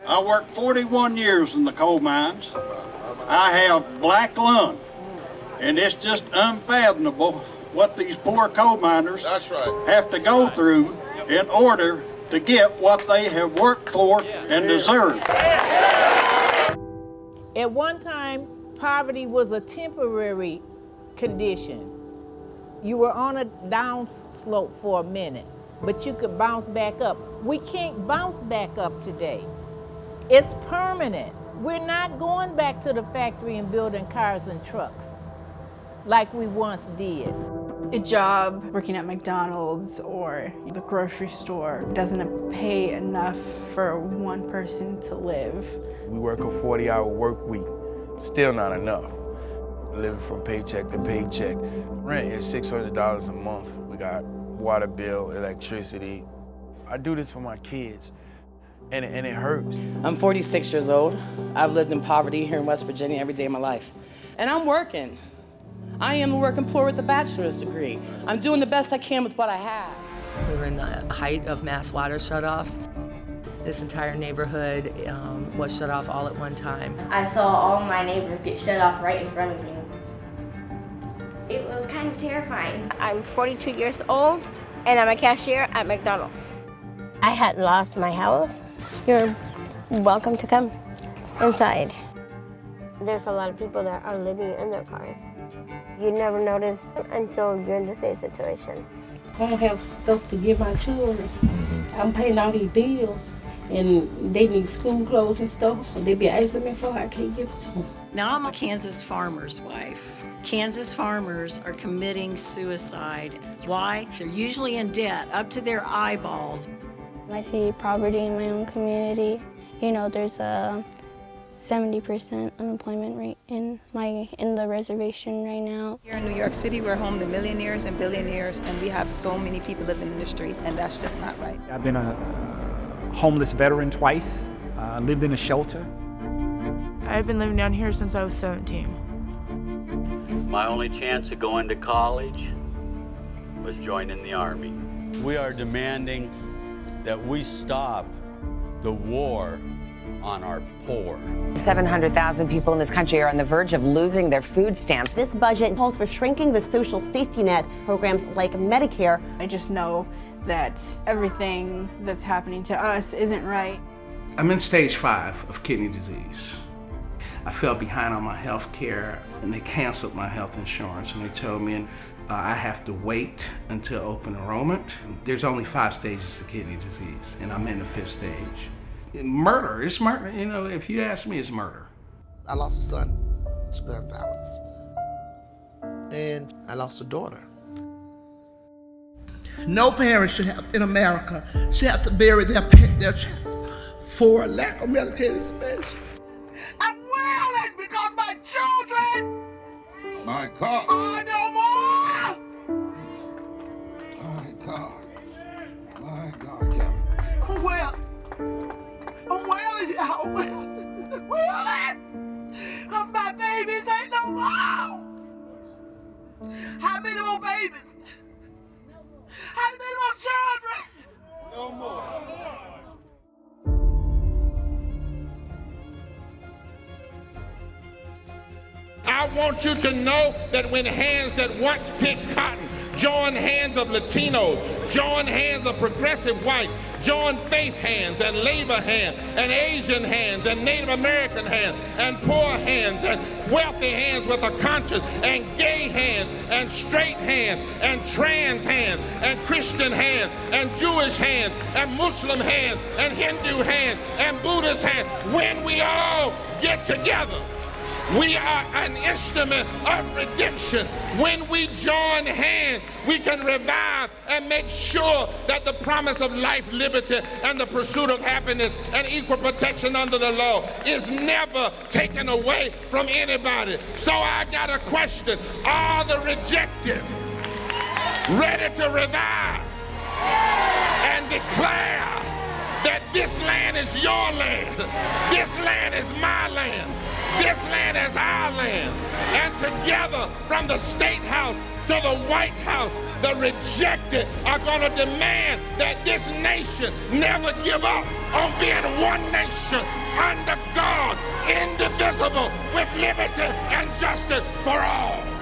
I worked 41 years in the coal mines. I have black lung, and it's just unfathomable what these poor coal miners have to go through in order to get what they have worked for and deserve. At one time, poverty was a temporary condition. You were on a down slope for a minute, but you could bounce back up. We can't bounce back up today. It's permanent. We're not going back to the factory and building cars and trucks like we once did. A job working at McDonald's or the grocery store doesn't pay enough for one person to live. We work a 40-hour work week, still not enough. Living from paycheck to paycheck. Rent is $600 a month. We got water bill, electricity. I do this for my kids, and it hurts. I'm 46 years old. I've lived in poverty here in West Virginia every day of my life. And I'm working. I am working poor with a bachelor's degree. I'm doing the best I can with what I have. We were in the height of mass water shutoffs. This entire neighborhood was shut off all at one time. I saw all my neighbors get shut off right in front of me. It was kind of terrifying. I'm 42 years old, and I'm a cashier at McDonald's. I had lost my house. You're welcome to come inside. There's a lot of people that are living in their cars. You never notice until you're in the same situation. I don't have stuff to give my children. I'm paying all these bills, and they need school clothes and stuff. They be asking me for, I can't give it to them. Now I'm a Kansas farmer's wife. Kansas farmers are committing suicide. Why? They're usually in debt up to their eyeballs. I see poverty in my own community. You know, there's a 70% unemployment rate in the reservation right now. Here in New York City, we're home to millionaires and billionaires, and we have so many people living in the street, and that's just not right. I've been a homeless veteran twice, lived in a shelter. I've been living down here since I was 17. My only chance of going to college was joining the Army. We are demanding that we stop the war on our poor. 700,000 people in this country are on the verge of losing their food stamps. This budget calls for shrinking the social safety net programs like Medicare. I just know that everything that's happening to us isn't right. I'm in stage 5 of kidney disease. I fell behind on my health care, and they canceled my health insurance, and they told me I have to wait until open enrollment. There's only 5 stages to kidney disease, and I'm in the 5th stage. Murder, it's murder. You know, if you ask me, it's murder. I lost a son to gun violence, and I lost a daughter. No parent should have, in America, should have to bury their child for a lack of medical expense. I'm wailing because my children my God. are no more. My God, Kevin. Well, I'm wailing, y'all. Wailing. Because my babies ain't no more. How many more babies? How many more children? No more. I want you to know that when hands that once picked cotton join hands of Latinos, join hands of progressive whites, join faith hands and labor hands and Asian hands and Native American hands and poor hands and wealthy hands with a conscience and gay hands and straight hands and trans hands and Christian hands and Jewish hands and Muslim hands and Hindu hands and Buddhist hands. When we all get together, we are an instrument of redemption. When we join hands, we can revive and make sure that the promise of life, liberty, and the pursuit of happiness and equal protection under the law is never taken away from anybody. So I got a question. Are the rejected ready to revive and declare that this land is your land. This land is my land. This land is our land. And together, from the State House to the White House, the rejected are going to demand that this nation never give up on being one nation under God, indivisible, with liberty and justice for all.